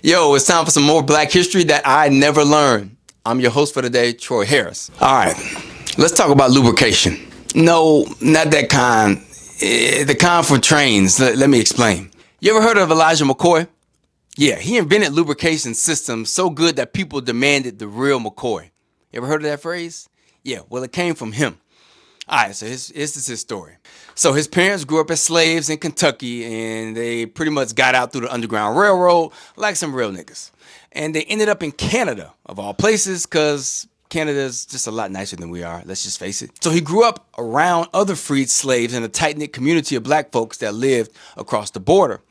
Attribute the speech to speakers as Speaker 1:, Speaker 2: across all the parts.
Speaker 1: Yo, it's time for some more Black history that I never learned. I'm your host for today, Troy Harris. All right, let's talk about lubrication. No, not that kind. The kind for trains. Let me explain. You ever heard of Elijah McCoy? Yeah, he invented lubrication systems so good that people demanded the real McCoy. You ever heard of that phrase? Yeah, well, it came from him. All right, so this is his story. So his parents grew up as slaves in Kentucky, and they pretty much got out through the Underground Railroad like some real niggas. And they ended up in Canada, of all places, because Canada's just a lot nicer than we are, let's just face it. So he grew up around other freed slaves in a tight-knit community of black folks that lived across the border.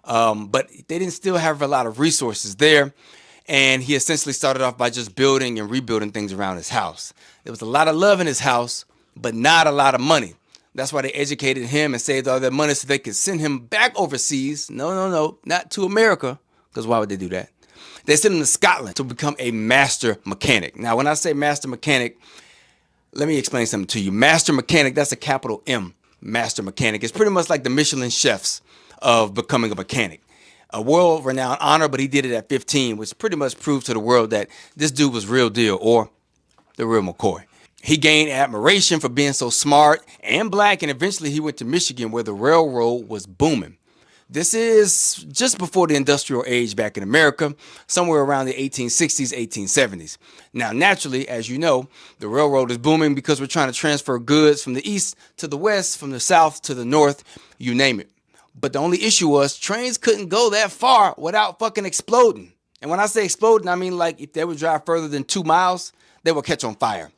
Speaker 1: But they didn't still have a lot of resources there. And he essentially started off by just building and rebuilding things around his house. There was a lot of love in his house, but not a lot of money. That's why they educated him and saved all their money so they could send him back overseas. No, not to America, because why would they do that? They sent him to Scotland to become a master mechanic. Now, when I say master mechanic, let me explain something to you. Master mechanic, that's a capital M, master mechanic. It's pretty much like the Michelin chefs of becoming a mechanic. A world-renowned honor, but he did it at 15, which pretty much proved to the world that this dude was real deal, or the real McCoy. He gained admiration for being so smart and black, and eventually he went to Michigan where the railroad was booming. This is just before the industrial age back in America, somewhere around the 1860s, 1870s. Now, naturally, as you know, the railroad is booming because we're trying to transfer goods from the east to the west, from the south to the north, you name it. But the only issue was trains couldn't go that far without fucking exploding. And when I say exploding, I mean like if they would drive further than 2 miles, they would catch on fire.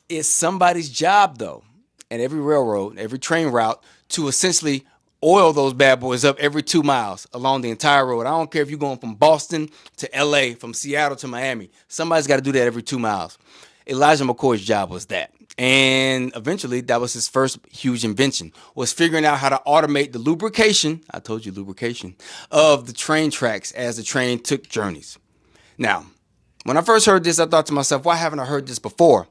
Speaker 1: It's somebody's job, though, at every railroad, every train route, to essentially oil those bad boys up every 2 miles along the entire road. I don't care if you're going from Boston to LA, from Seattle to Miami. Somebody's got to do that every 2 miles. Elijah McCoy's job was that. And eventually, that was his first huge invention, was figuring out how to automate the lubrication, I told you lubrication, of the train tracks as the train took journeys. Now, when I first heard this, I thought to myself, why haven't I heard this before?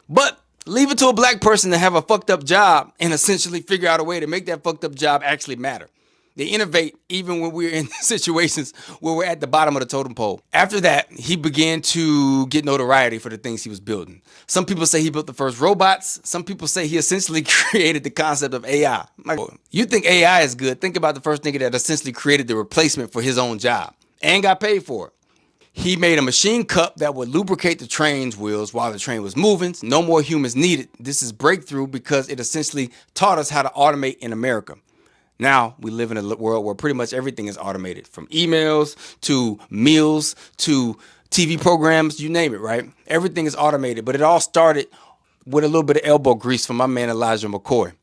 Speaker 1: But leave it to a black person to have a fucked up job and essentially figure out a way to make that fucked up job actually matter. They innovate even when we're in situations where we're at the bottom of the totem pole. After that, he began to get notoriety for the things he was building. Some people say he built the first robots. Some people say he essentially created the concept of AI. Like, you think AI is good? Think about the first nigga that essentially created the replacement for his own job and got paid for it. He made a machine cup that would lubricate the train's wheels while the train was moving. No more humans needed. This is breakthrough because it essentially taught us how to automate in America. Now we live in a world where pretty much everything is automated, from emails to meals to TV programs, you name it, right? Everything is automated, but it all started with a little bit of elbow grease from my man Elijah McCoy.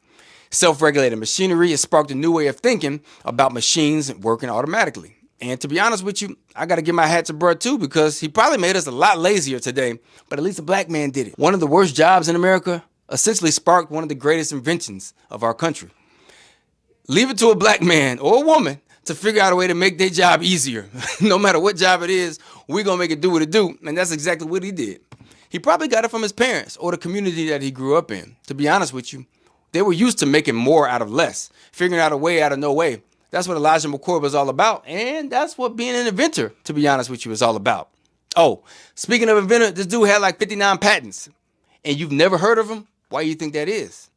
Speaker 1: Self-regulated machinery has sparked a new way of thinking about machines working automatically. And to be honest with you, I got to give my hat to Bud too, because he probably made us a lot lazier today, but at least a black man did it. One of the worst jobs in America essentially sparked one of the greatest inventions of our country. Leave it to a black man or a woman to figure out a way to make their job easier. No matter what job it is, we're going to make it do what it do. And that's exactly what he did. He probably got it from his parents or the community that he grew up in. To be honest with you, they were used to making more out of less, figuring out a way out of no way. That's what Elijah McCoy was all about. And that's what being an inventor, to be honest with you, is all about. Oh, speaking of inventor, this dude had like 59 patents. And you've never heard of him? Why do you think that is?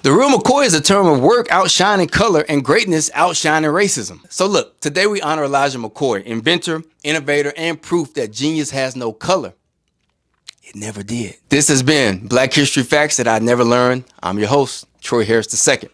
Speaker 1: The real McCoy is a term of work outshining color and greatness outshining racism. So look, today we honor Elijah McCoy, inventor, innovator, and proof that genius has no color. It never did. This has been Black History Facts that I never learned. I'm your host, Troy Harris II.